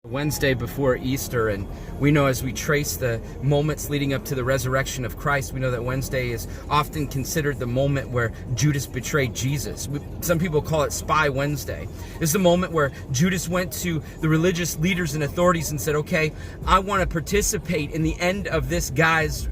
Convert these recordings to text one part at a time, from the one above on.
Wednesday before Easter, and we know as we trace the moments leading up to the resurrection of Christ, we know that Wednesday is often considered the moment where Judas betrayed Jesus. Some people call it Spy Wednesday. It's the moment where Judas went to the religious leaders and authorities and said, okay, I want to participate in the end of this guy's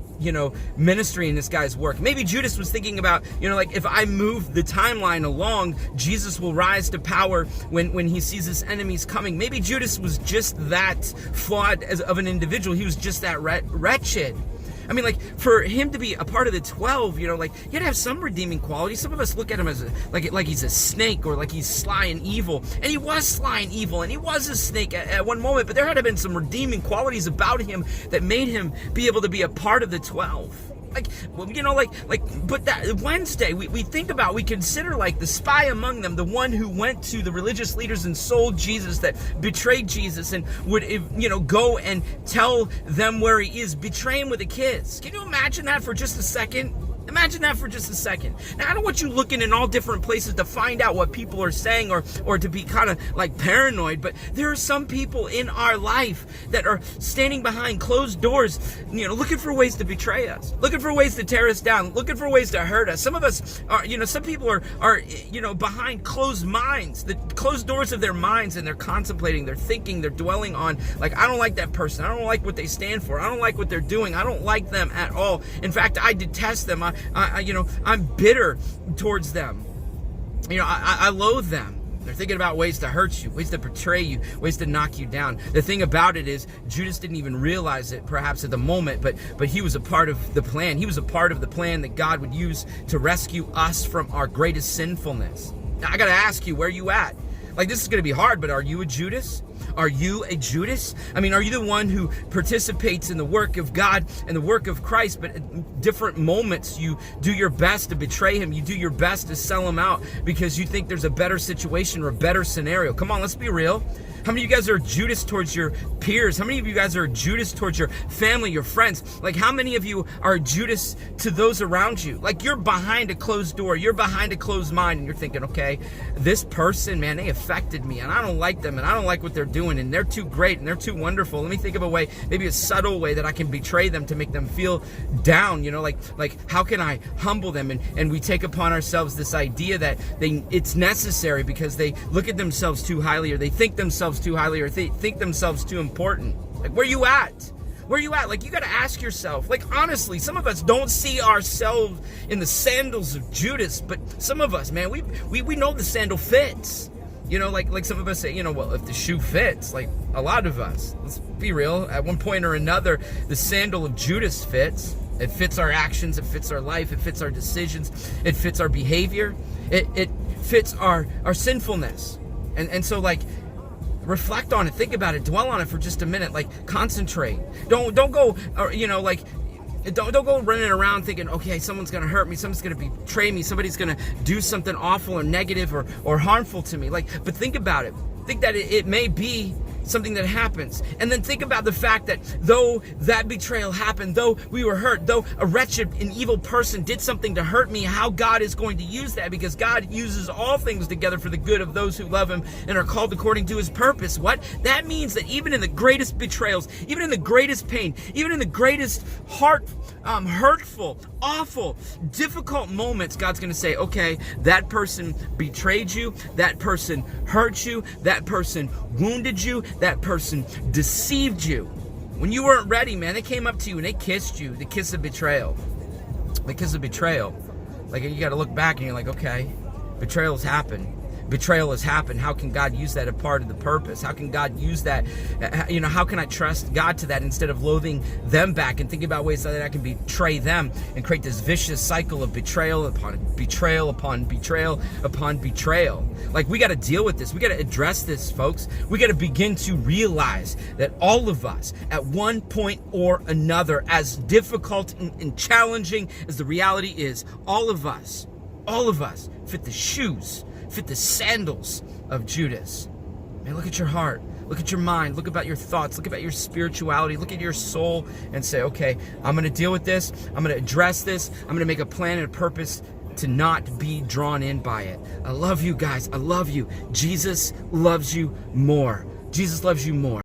ministry and this guy's work. Maybe Judas was thinking about, like, if I move the timeline along, Jesus will rise to power when he sees his enemies coming. Maybe Judas was just that flawed of an individual. He was just that wretched. I mean, like, for him to be a part of the 12, you had to have some redeeming qualities. Some of us look at him as like he's a snake, or like he's sly and evil. And he was sly and evil, and he was a snake at one moment, but there had to have been some redeeming qualities about him that made him be able to be a part of the 12. But that Wednesday, we think about, we consider like the spy among them, the one who went to the religious leaders and sold Jesus, that betrayed Jesus, and would, go and tell them where he is, betray him with a kiss. Can you imagine that for just a second? Imagine that for just a second. Now, I don't want you looking in all different places to find out what people are saying or to be kind of like paranoid, but there are some people in our life that are standing behind closed doors, looking for ways to betray us, looking for ways to tear us down, looking for ways to hurt us. Some of us are, some people are behind closed minds, the closed doors of their minds, and they're contemplating, they're thinking, they're dwelling on, like, I don't like that person. I don't like what they stand for. I don't like what they're doing. I don't like them at all. In fact, I detest them. I'm bitter towards them. I loathe them. They're thinking about ways to hurt you, ways to betray you, ways to knock you down. The thing about it is, Judas didn't even realize it perhaps at the moment, but he was a part of the plan. He was a part of the plan that God would use to rescue us from our greatest sinfulness. Now, I got to ask you, where are you at? Like, this is going to be hard, but are you a Judas? Are you a Judas? I mean, are you the one who participates in the work of God and the work of Christ, but at different moments you do your best to betray him, you do your best to sell him out because you think there's a better situation or a better scenario? Come on, let's be real. How many of you guys are Judas towards your peers? How many of you guys are Judas towards your family, your friends? Like, how many of you are Judas to those around you? Like, you're behind a closed door, you're behind a closed mind, and you're thinking, okay, this person, man, they affected me, and I don't like them, and I don't like what they're doing, and they're too great, and they're too wonderful. Let me think of a way, maybe a subtle way that I can betray them to make them feel down, like how can I humble them? And we take upon ourselves this idea that it's necessary because they look at themselves too highly, or they think themselves too highly, or they think themselves too important. Like, where you at? Where you at? Like, you got to ask yourself. Like, honestly, some of us don't see ourselves in the sandals of Judas, but some of us, man, we know the sandal fits. Like some of us say, well, if the shoe fits, like a lot of us, let's be real, at one point or another, the sandal of Judas fits. It fits our actions, it fits our life, it fits our decisions, it fits our behavior, it fits our sinfulness. And so, like, reflect on it, think about it, dwell on it for just a minute, like, concentrate. Don't go, don't go running around thinking, okay, someone's going to hurt me, someone's going to betray me, somebody's going to do something awful or negative or harmful to me. Like, but think about it. Think that it may be something that happens. And then think about the fact that though that betrayal happened, though we were hurt, though a wretched and evil person did something to hurt me, how God is going to use that, because God uses all things together for the good of those who love him and are called according to his purpose. What? That means that even in the greatest betrayals, even in the greatest pain, even in the greatest hurtful, awful, difficult moments, God's going to say, okay, that person betrayed you, that person hurt you, that person wounded you, that person deceived you. When you weren't ready, man, they came up to you and they kissed you, the kiss of betrayal. The kiss of betrayal. Like, you got to look back and you're like, okay, betrayal has happened. Betrayal has happened. How can God use that as part of the purpose? How can God use that? How can I trust God to that instead of loathing them back and thinking about ways that I can betray them and create this vicious cycle of betrayal upon betrayal upon betrayal upon betrayal? Like, we got to deal with this. We got to address this, folks. We got to begin to realize that all of us, at one point or another, as difficult and challenging as the reality is, all of us fit the shoes, fit the sandals of Judas. Man, look at your heart, look at your mind, look about your thoughts, look about your spirituality, look at your soul, and say, okay, I'm going to deal with this, I'm going to address this, I'm going to make a plan and a purpose to not be drawn in by it. I love you guys, I love you. Jesus loves you more. Jesus loves you more.